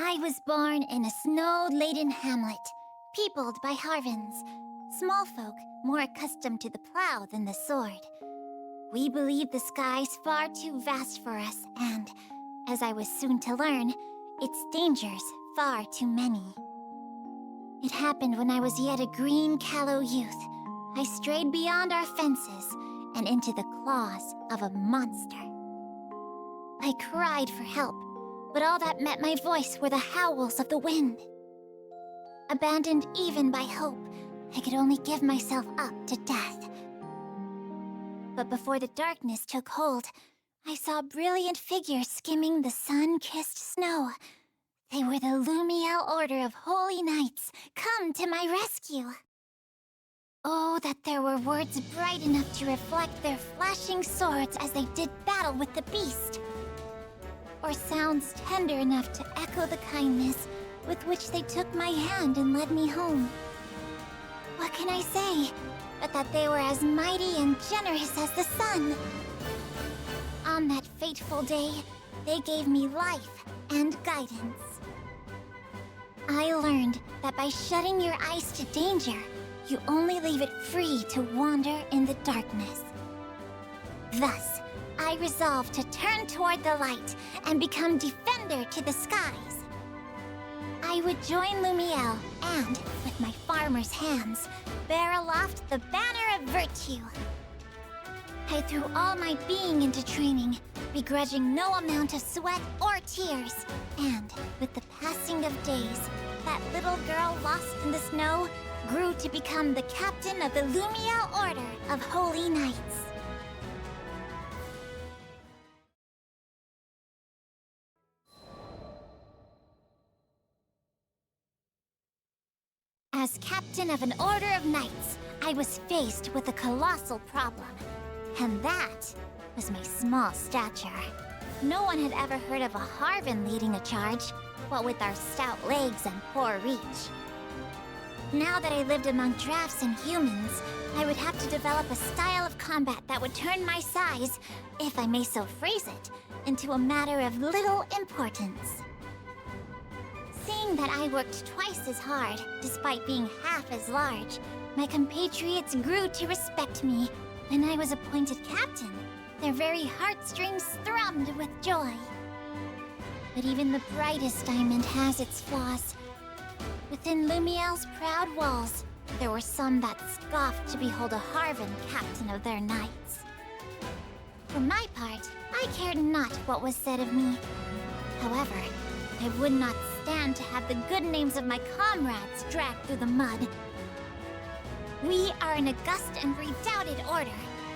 I was born in a snow-laden hamlet, peopled by Harvins, small folk more accustomed to the plow than the sword. We believed the skies far too vast for us, and, as I was soon to learn, its dangers far too many. It happened when I was yet a green, callow youth. I strayed beyond our fences and into the claws of a monster. I cried for help, but all that met my voice were the howls of the wind. Abandoned even by hope, I could only give myself up to death. But before the darkness took hold, I saw brilliant figures skimming the sun-kissed snow. They were the Lumiel Order of Holy Knights, come to my rescue. Oh, that there were words bright enough to reflect their flashing swords as they did battle with the beast. Or sounds tender enough to echo the kindness with which they took my hand and led me home. What can I say, but that they were as mighty and generous as the sun? On that fateful day, they gave me life and guidance. I learned that by shutting your eyes to danger, you only leave it free to wander in the darkness. Thus, I resolved to turn toward the light and become defender to the skies. I would join Lumiel and, with my farmer's hands, bear aloft the banner of virtue. I threw all my being into training, begrudging no amount of sweat or tears. And, with the passing of days, that little girl lost in the snow grew to become the captain of the Lumiel Order of Holy Knights. As captain of an Order of Knights, I was faced with a colossal problem. And that was my small stature. No one had ever heard of a Harvin leading a charge, what with our stout legs and poor reach. Now that I lived among drafts and humans, I would have to develop a style of combat that would turn my size, if I may so phrase it, into a matter of little importance. Seeing that I worked twice as hard, despite being half as large, my compatriots grew to respect me. When I was appointed captain, their very heartstrings thrummed with joy. But even the brightest diamond has its flaws. Within Lumiel's proud walls, there were some that scoffed to behold a Harvin captain of their knights. For my part, I cared not what was said of me. However, I would not stand to have the good names of my comrades dragged through the mud. We are an august and redoubted order,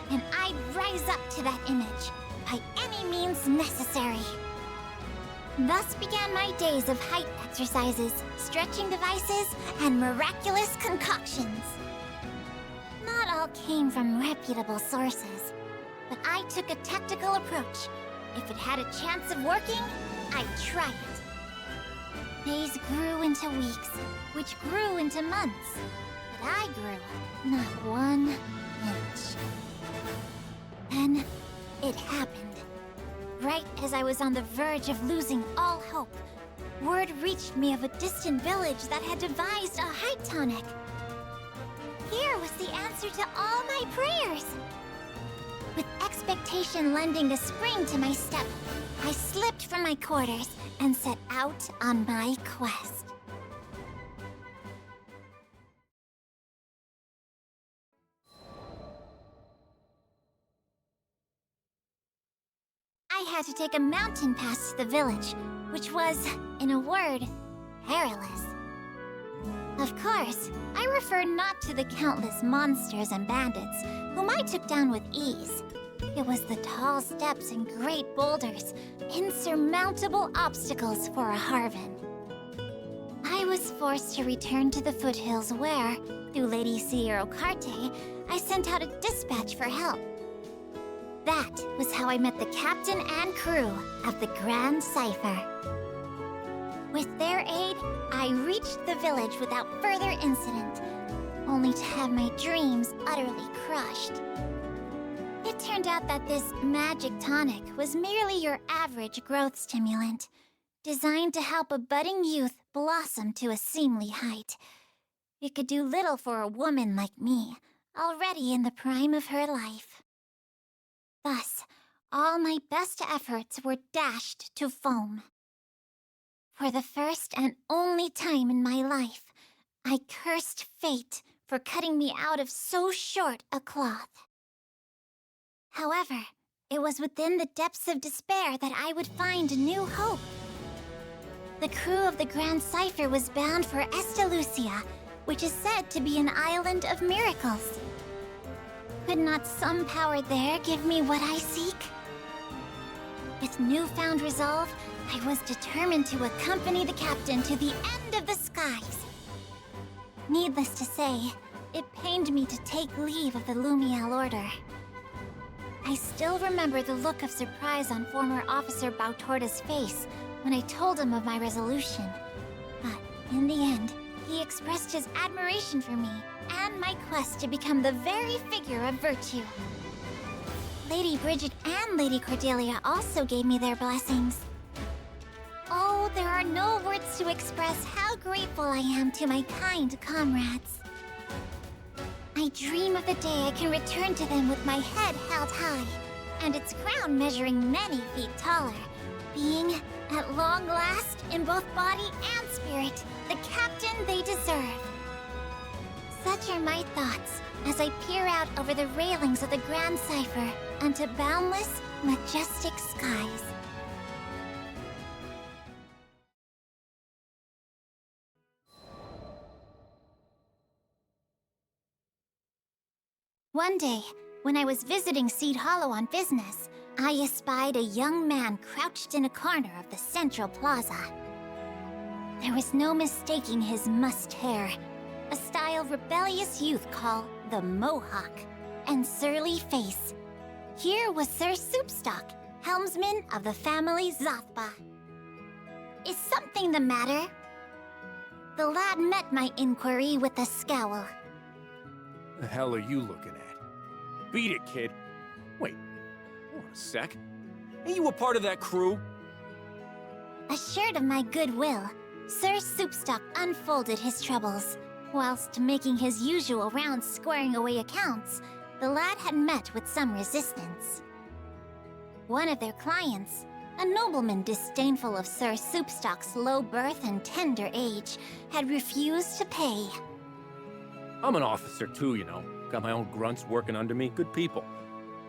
and I'd rise up to that image by any means necessary. Thus began my days of height exercises, stretching devices, and miraculous concoctions. Not all came from reputable sources, but I took a tactical approach. If it had a chance of working, I'd try it. Days grew into weeks, which grew into months, but I grew not 1 inch. Then, it happened. Right as I was on the verge of losing all hope, word reached me of a distant village that had devised a height tonic. Here was the answer to all my prayers. With expectation lending a spring to my step, I slipped from my quarters and set out on my quest. I had to take a mountain pass to the village, which was, in a word, perilous. Of course, I refer not to the countless monsters and bandits, whom I took down with ease. It was the tall steps and great boulders, insurmountable obstacles for a Harvin. I was forced to return to the foothills where, through Lady Sierra Carte, I sent out a dispatch for help. That was how I met the captain and crew of the Grand Cypher. With their aid, I reached the village without further incident, only to have my dreams utterly crushed. It turned out that this magic tonic was merely your average growth stimulant, designed to help a budding youth blossom to a seemly height. It could do little for a woman like me, already in the prime of her life. Thus, all my best efforts were dashed to foam. For the first and only time in my life, I cursed fate for cutting me out of so short a cloth. However, it was within the depths of despair that I would find new hope. The crew of the Grand Cypher was bound for Estalucia, which is said to be an island of miracles. Could not some power there give me what I seek? With newfound resolve, I was determined to accompany the captain to the end of the skies. Needless to say, it pained me to take leave of the Lumiel Order. I still remember the look of surprise on former Officer Bautorda's face when I told him of my resolution. But in the end, he expressed his admiration for me and my quest to become the very figure of virtue. Lady Bridget and Lady Cordelia also gave me their blessings. Oh, there are no words to express how grateful I am to my kind comrades. I dream of the day I can return to them with my head held high, and its crown measuring many feet taller, being, at long last, in both body and spirit, the captain they deserve. Such are my thoughts as I peer out over the railings of the Grand Cypher onto boundless, majestic skies. One day, when I was visiting Seed Hollow on business, I espied a young man crouched in a corner of the central plaza. There was no mistaking his mussed hair, a style rebellious youth call the Mohawk, and surly face. Here was Sir Soupstock, helmsman of the family Zothba. Is something the matter? The lad met my inquiry with a scowl. The hell are you looking at? Beat it, kid. Wait, hold on a sec. Ain't you a part of that crew? Assured of my goodwill, Sir Soupstock unfolded his troubles. Whilst making his usual rounds squaring away accounts, the lad had met with some resistance. One of their clients, a nobleman disdainful of Sir Soupstock's low birth and tender age, had refused to pay. I'm an officer too, you know. Got my own grunts working under me, good people.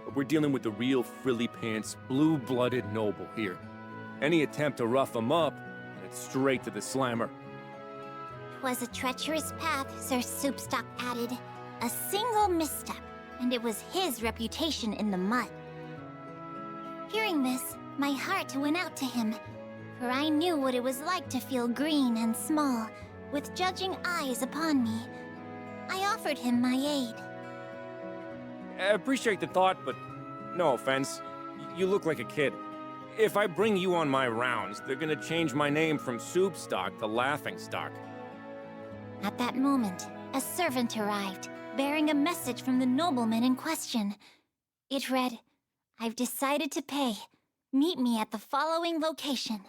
But we're dealing with the real frilly-pants, blue-blooded noble here. Any attempt to rough them up, and it's straight to the slammer. 'Twas a treacherous path, Sir Soupstock added. A single misstep, and it was his reputation in the mud. Hearing this, my heart went out to him, for I knew what it was like to feel green and small, with judging eyes upon me. I offered him my aid. I appreciate the thought, but no offense. You look like a kid. If I bring you on my rounds, they're gonna change my name from Soupstock to Laughingstock. At that moment, a servant arrived, bearing a message from the nobleman in question. It read, "I've decided to pay. Meet me at the following location."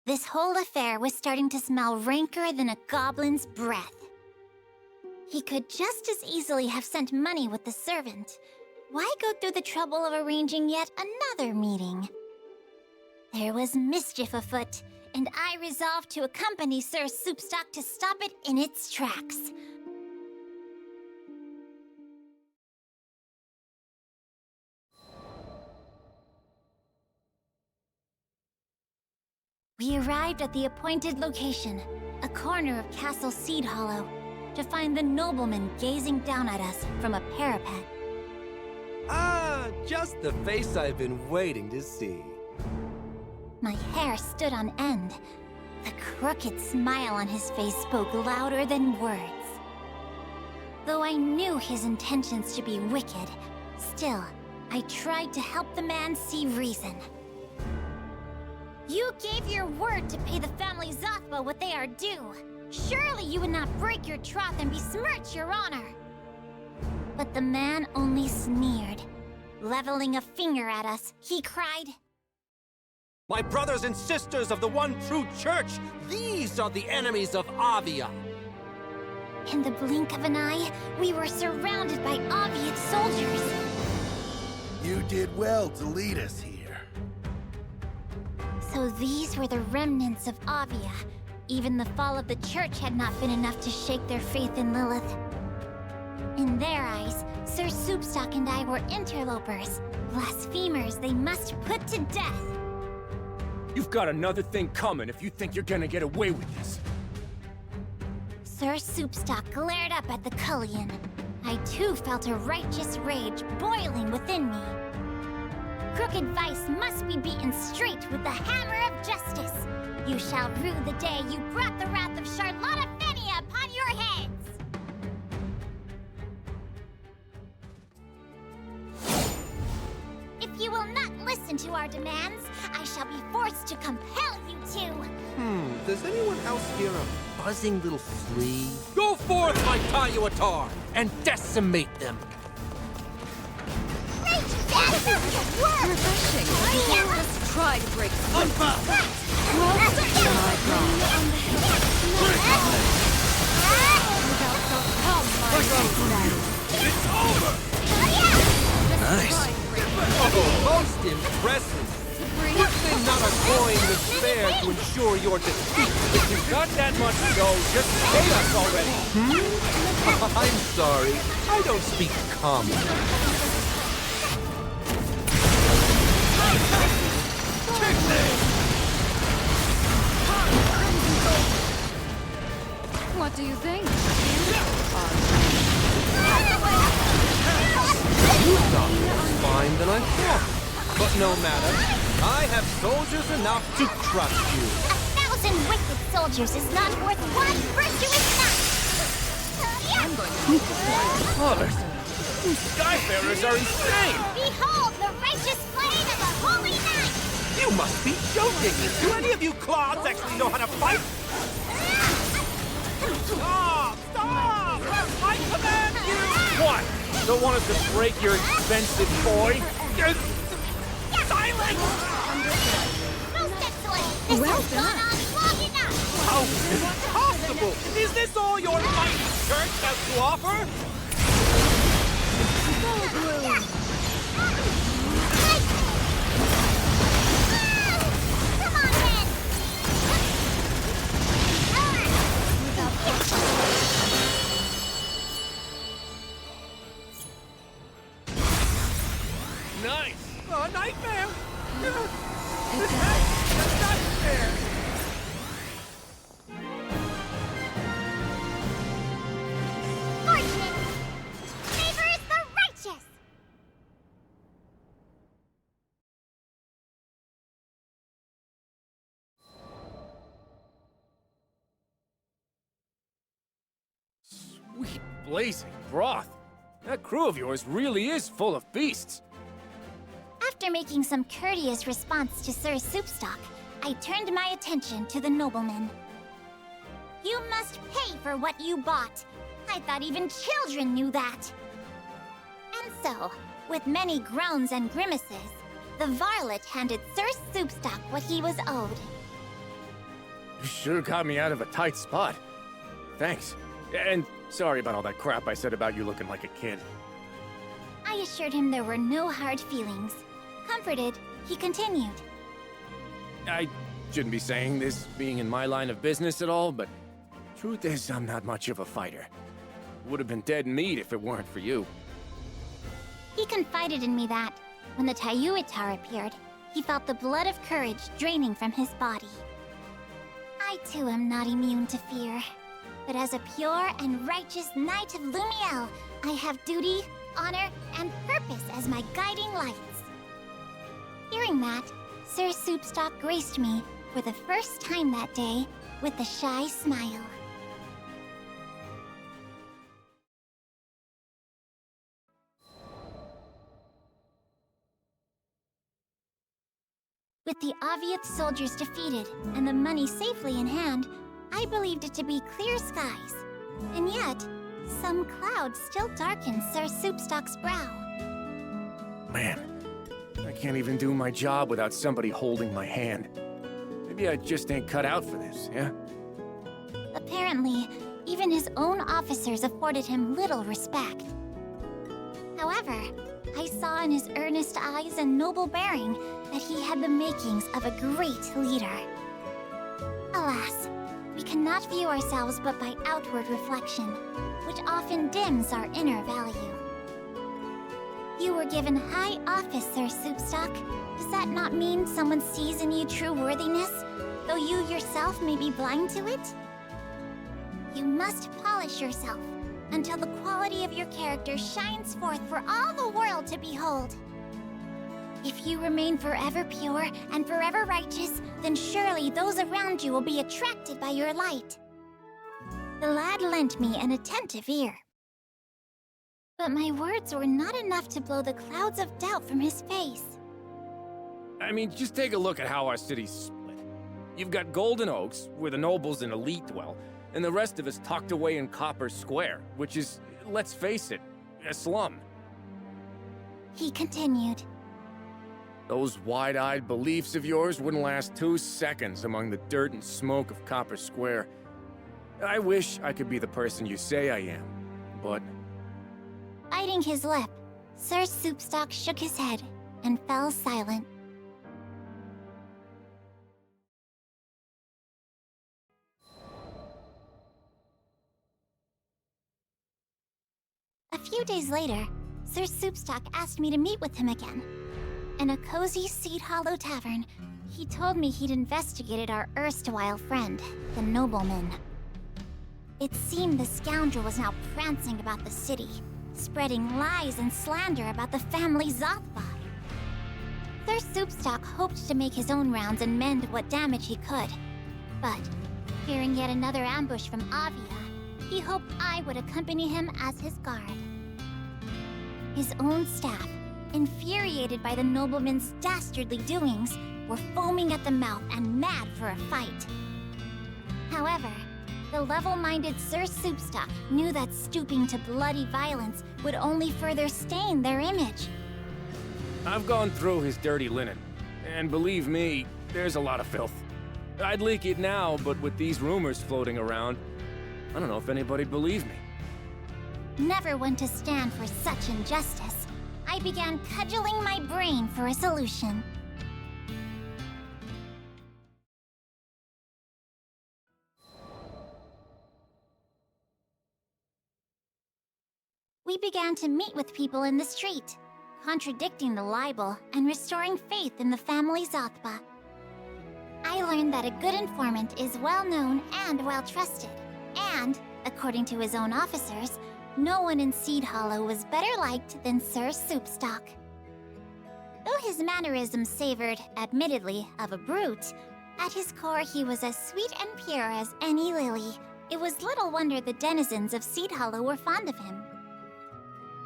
This whole affair was starting to smell ranker than a goblin's breath. He could just as easily have sent money with the servant. Why go through the trouble of arranging yet another meeting? There was mischief afoot, and I resolved to accompany Sir Soupstock to stop it in its tracks. We arrived at the appointed location, a corner of Castle Seed Hollow, to find the nobleman gazing down at us from a parapet. Ah, just the face I've been waiting to see. My hair stood on end. The crooked smile on his face spoke louder than words. Though I knew his intentions to be wicked, still, I tried to help the man see reason. You gave your word to pay the family Zothba what they are due. Surely you would not break your troth and besmirch your honor. But the man only sneered. Leveling a finger at us, he cried, My brothers and sisters of the one true church, these are the enemies of Avia. In the blink of an eye, we were surrounded by Aviate soldiers. You did well to lead us here. So these were the remnants of Avia. Even the fall of the church had not been enough to shake their faith in Lilith. In their eyes, Sir Soupstock and I were interlopers, blasphemers they must put to death. You've got another thing coming if you think you're gonna get away with this. Sir Soupstock glared up at the Culling. I too felt a righteous rage boiling within me. Crooked vice must be beaten straight with the hammer of justice. You shall rue the day you brought the wrath of Charlotta upon your heads! If you will not listen to our demands, I shall be forced to compel you to. Does anyone else hear a buzzing little flea? Go forth, my Tayuatar, and decimate them! Refreshing. Let's try to break through. It's over! Nice. Oh, most impressive! Was there not a coin to spare to ensure your defeat? If you've got that much to go, just pay us already. I'm sorry, I don't speak common. What do you think? You thought it was fine than I thought. But no matter, I have soldiers enough to crush you. 1,000 wicked soldiers is not worth one virtuous knight! I'm going to keep this one. Fathers, these Skyfarers are insane! Behold the righteous blade of a holy knight! You must be joking! Do any of you clods actually know how to fight? Stop! Stop! I command you! What? Don't want us to break your expensive toy? Silence! Most excellent! This has gone on long enough! How is it possible? Is this all your mighty church has to offer? Come on, then! Nice! A nightmare! A nightmare! Fortune favors the righteous! Sweet blazing broth! That crew of yours really is full of beasts! After making some courteous response to Sir Soupstock, I turned my attention to the Nobleman. You must pay for what you bought. I thought even children knew that. And so, with many groans and grimaces, the varlet handed Sir Soupstock what he was owed. You sure got me out of a tight spot. Thanks. And sorry about all that crap I said about you looking like a kid. I assured him there were no hard feelings. Comforted, he continued. I shouldn't be saying this, being in my line of business at all, but truth is, I'm not much of a fighter. Would have been dead meat if it weren't for you. He confided in me that, when the Tayuatar appeared, he felt the blood of courage draining from his body. I too am not immune to fear, but as a pure and righteous knight of Lumiel, I have duty, honor, and purpose as my guiding lights. Hearing that, Sir Soupstock graced me, for the first time that day, with a shy smile. With the Aviate soldiers defeated and the money safely in hand, I believed it to be clear skies. And yet, some clouds still darkened Sir Soupstock's brow. Man, I can't even do my job without somebody holding my hand. Maybe I just ain't cut out for this, yeah? Apparently, even his own officers afforded him little respect. However, I saw in his earnest eyes and noble bearing that he had the makings of a great leader. Alas, we cannot view ourselves but by outward reflection, which often dims our inner value. You were given high office, Sir Soupstock. Does that not mean someone sees in you true worthiness, though you yourself may be blind to it? You must polish yourself until the quality of your character shines forth for all the world to behold. If you remain forever pure and forever righteous, then surely those around you will be attracted by your light. The lad lent me an attentive ear. But my words were not enough to blow the clouds of doubt from his face. I mean, just take a look at how our city's split. You've got Golden Oaks, where the nobles and elite dwell, and the rest of us tucked away in Copper Square, which is, let's face it, a slum. He continued. Those wide-eyed beliefs of yours wouldn't last 2 seconds among the dirt and smoke of Copper Square. I wish I could be the person you say I am, but... Biting his lip, Sir Soupstock shook his head and fell silent. A few days later, Sir Soupstock asked me to meet with him again. In a cozy Seed Hollow tavern, he told me he'd investigated our erstwhile friend, the Nobleman. It seemed the scoundrel was now prancing about the city, spreading lies and slander about the family Zothba. Sir Soupstock hoped to make his own rounds and mend what damage he could. But, fearing yet another ambush from Avia, he hoped I would accompany him as his guard. His own staff, infuriated by the nobleman's dastardly doings, were foaming at the mouth and mad for a fight. However, the level-minded Sir Soupstock knew that stooping to bloody violence would only further stain their image. I've gone through his dirty linen, and believe me, there's a lot of filth. I'd leak it now, but with these rumors floating around, I don't know if anybody'd believe me. Never one to stand for such injustice, I began cudgeling my brain for a solution. We began to meet with people in the street, contradicting the libel and restoring faith in the family Zothba. I learned that a good informant is well known and well trusted, and, according to his own officers, no one in Seed Hollow was better liked than Sir Soupstock. Though his mannerisms savored, admittedly, of a brute, at his core he was as sweet and pure as any lily. It was little wonder the denizens of Seed Hollow were fond of him.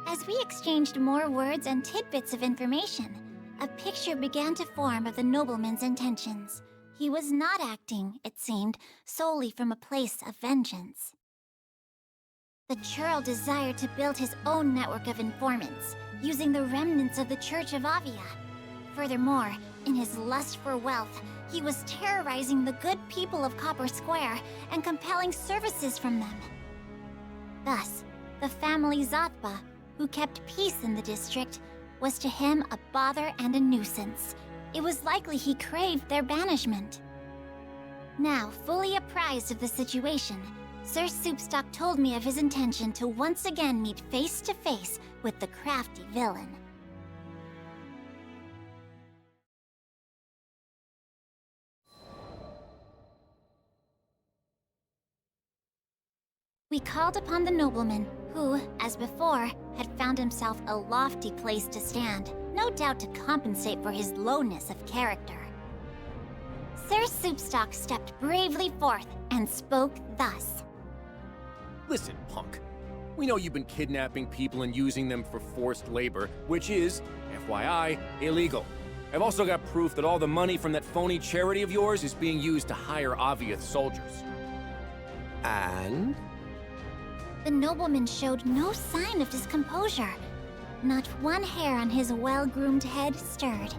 As we exchanged more words and tidbits of information, a picture began to form of the nobleman's intentions. He was not acting, it seemed, solely from a place of vengeance. The churl desired to build his own network of informants, using the remnants of the Church of Avia. Furthermore, in his lust for wealth, he was terrorizing the good people of Copper Square and compelling services from them. Thus, the family Zothba, who kept peace in the district, was to him a bother and a nuisance. It was likely he craved their banishment. Now, fully apprised of the situation, Sir Soupstock told me of his intention to once again meet face to face with the crafty villain. We called upon the nobleman, who, as before, had found himself a lofty place to stand, no doubt to compensate for his lowness of character. Sir Soupstock stepped bravely forth and spoke thus. Listen, punk. We know you've been kidnapping people and using them for forced labor, which is, FYI, illegal. I've also got proof that all the money from that phony charity of yours is being used to hire Aviath soldiers. And? The nobleman showed no sign of discomposure. Not one hair on his well-groomed head stirred.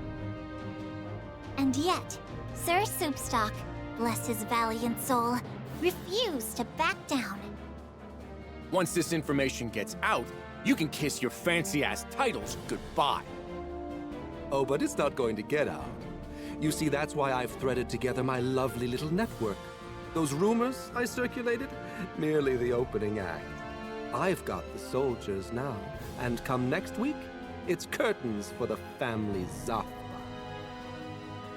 And yet, Sir Soupstock, bless his valiant soul, refused to back down. Once this information gets out, you can kiss your fancy-ass titles goodbye. Oh, but it's not going to get out. You see, that's why I've threaded together my lovely little network. Those rumors I circulated? Merely the opening act. I've got the soldiers now, and come next week, it's curtains for the family Sieffre.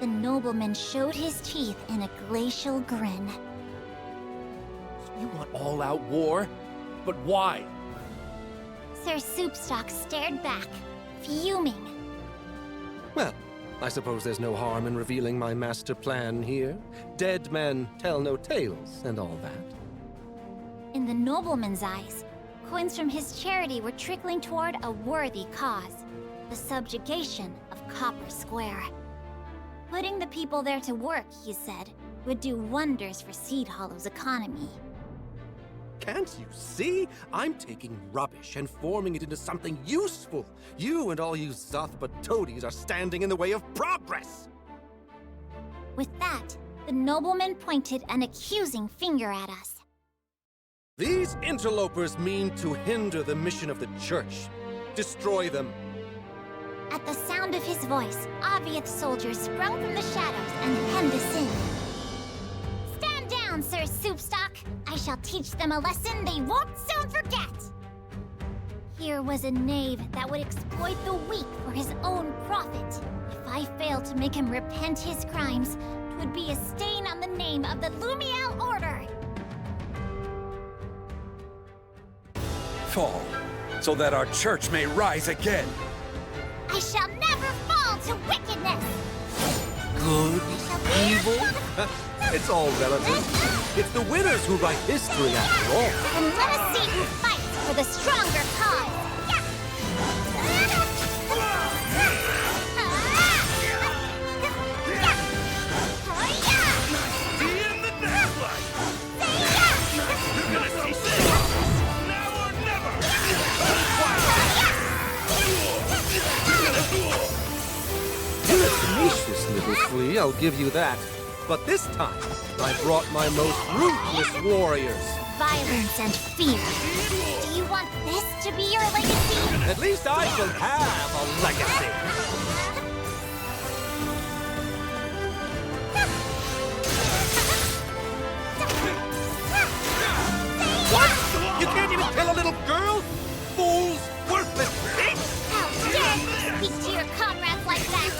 The nobleman showed his teeth in a glacial grin. You want all-out war? But why? Sir Soupstock stared back, fuming. Well, I suppose there's no harm in revealing my master plan here. Dead men tell no tales, and all that. In the nobleman's eyes, coins from his charity were trickling toward a worthy cause, the subjugation of Copper Square. Putting the people there to work, he said, would do wonders for Seed Hollow's economy. Can't you see? I'm taking rubbish and forming it into something useful. You and all you Zothpa toadies are standing in the way of progress. With that, the nobleman pointed an accusing finger at us. These interlopers mean to hinder the mission of the church. Destroy them. At the sound of his voice, Aviath soldiers sprung from the shadows and hemmed us in. Stand down, Sir Soupstock! I shall teach them a lesson they won't soon forget! Here was a knave that would exploit the weak for his own profit. If I failed to make him repent his crimes, 'twould be a stain on the name of the Lumiel Order! Fall, so that our church may rise again. I shall never fall to wickedness! Good, evil, it's all relative. It's the winners who write history after all. And let us see who fights for the stronger cause! Tenacious little flea, I'll give you that. But this time, I brought my most ruthless warriors. Violence and fear. Do you want this to be your legacy? At least I shall have a legacy. What? You can't even kill a little girl? Fools! Worthless things! How dare you speak to your comrades like that?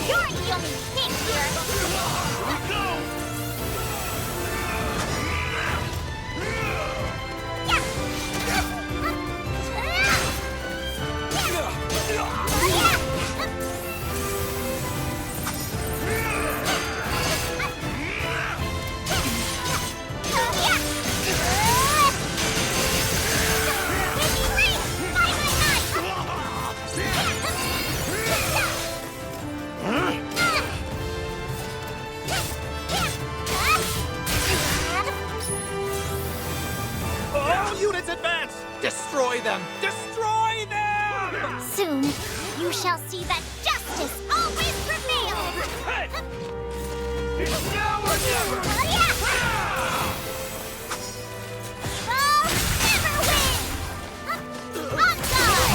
You're the only thing here! All units advance! Destroy them! Destroy them! Soon, you shall see that justice always prevails! It's now or never! Foes never win! On guard!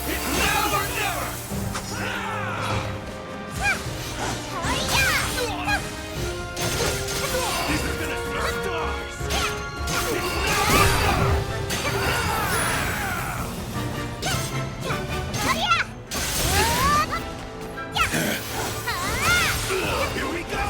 It's now or never! These are gonna see stars! Here we go!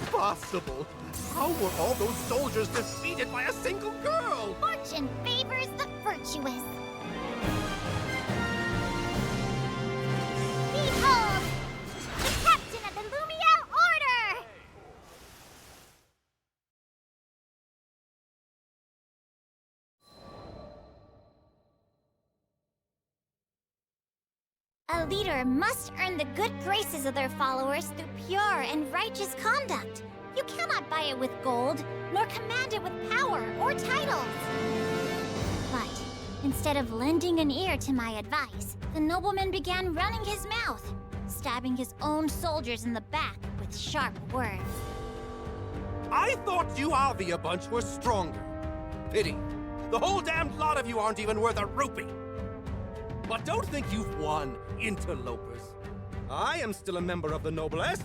impossible! How were all those soldiers defeated by a single girl? Fortune favors the virtuous. Behold, the captain of the Lumiere Order! A leader must earn the good graces of their followers through pure and righteous conduct. You cannot buy it with gold, nor command it with power or titles. But instead of lending an ear to my advice, the nobleman began running his mouth, stabbing his own soldiers in the back with sharp words. I thought you Avia bunch were stronger. Pity. The whole damned lot of you aren't even worth a rupee. But don't think you've won, interlopers. I am still a member of the noblesse.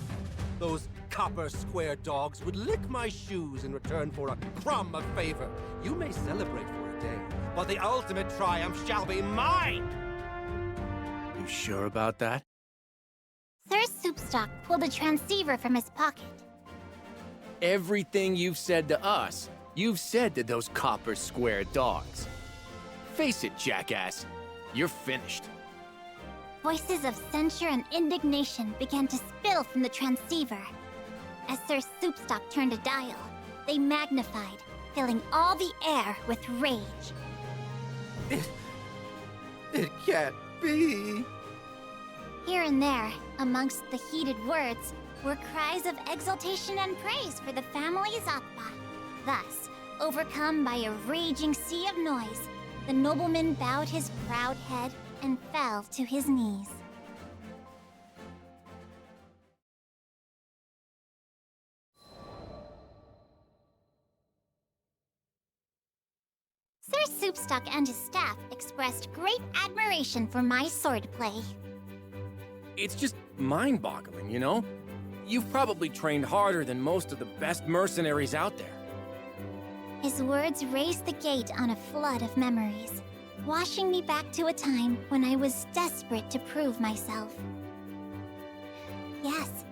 Those copper square dogs would lick my shoes in return for a crumb of favor. You may celebrate for a day, but the ultimate triumph shall be mine! You sure about that? Sir Soupstock pulled a transceiver from his pocket. Everything you've said to us, you've said to those copper square dogs. Face it, jackass. You're finished. Voices of censure and indignation began to spill from the transceiver. As Sir Soupstock turned a dial, they magnified, filling all the air with rage. It can't be. Here and there, amongst the heated words, were cries of exultation and praise for the family Zatba. Thus, overcome by a raging sea of noise, the nobleman bowed his proud head and fell to his knees. Sir Soupstock and his staff expressed great admiration for my swordplay. It's just mind-boggling, you know? You've probably trained harder than most of the best mercenaries out there. His words raised the gate on a flood of memories, washing me back to a time when I was desperate to prove myself. Yes,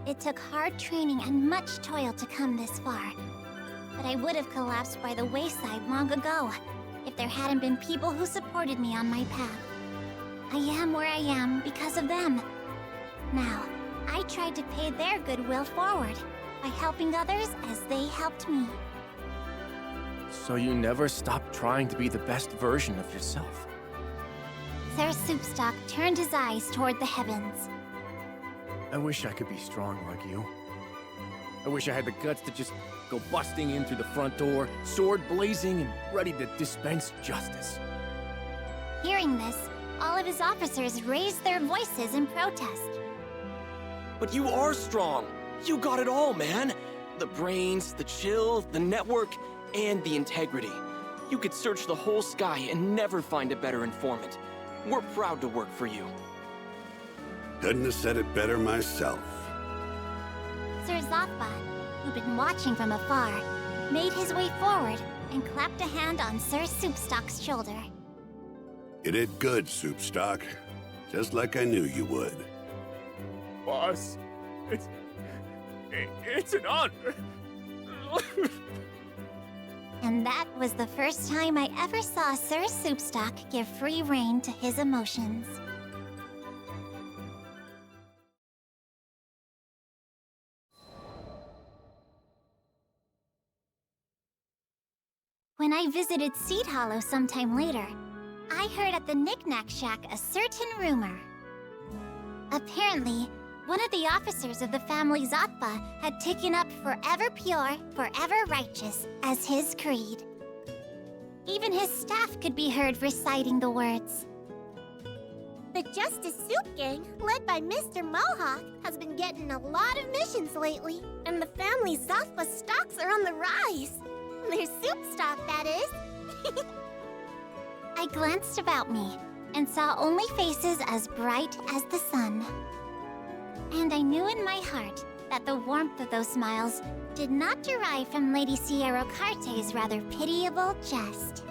it took hard training and much toil to come this far, but I would have collapsed by the wayside long ago if there hadn't been people who supported me on my path. I am where I am because of them. Now, I tried to pay their goodwill forward by helping others as they helped me. So you never stopped trying to be the best version of yourself. Sir Soupstock turned his eyes toward the heavens. I wish I could be strong like you. I wish I had the guts to just go busting in through the front door, sword blazing and ready to dispense justice. Hearing this, all of his officers raised their voices in protest. But you are strong. You got it all, man. The brains, the chill, the network, and the integrity. You could search the whole sky and never find a better informant. We're proud to work for you. Couldn't have said it better myself. Sir Zatba, who'd been watching from afar, made his way forward and clapped a hand on Sir Soupstock's shoulder. You did good, Soupstock. Just like I knew you would. Boss, it's an honor. And that was the first time I ever saw Sir Soupstock give free rein to his emotions. When I visited Seed Hollow sometime later, I heard at the Knick-Knack Shack a certain rumor. Apparently, one of the officers of the family Zatba had taken up forever pure, forever righteous as his creed. Even his staff could be heard reciting the words. The Justice Soup Gang, led by Mr. Mohawk, has been getting a lot of missions lately, and the family Zatba stocks are on the rise. Their soup stock, that is. I glanced about me and saw only faces as bright as the sun. And I knew in my heart that the warmth of those smiles did not derive from Lady Sierra Carte's rather pitiable jest.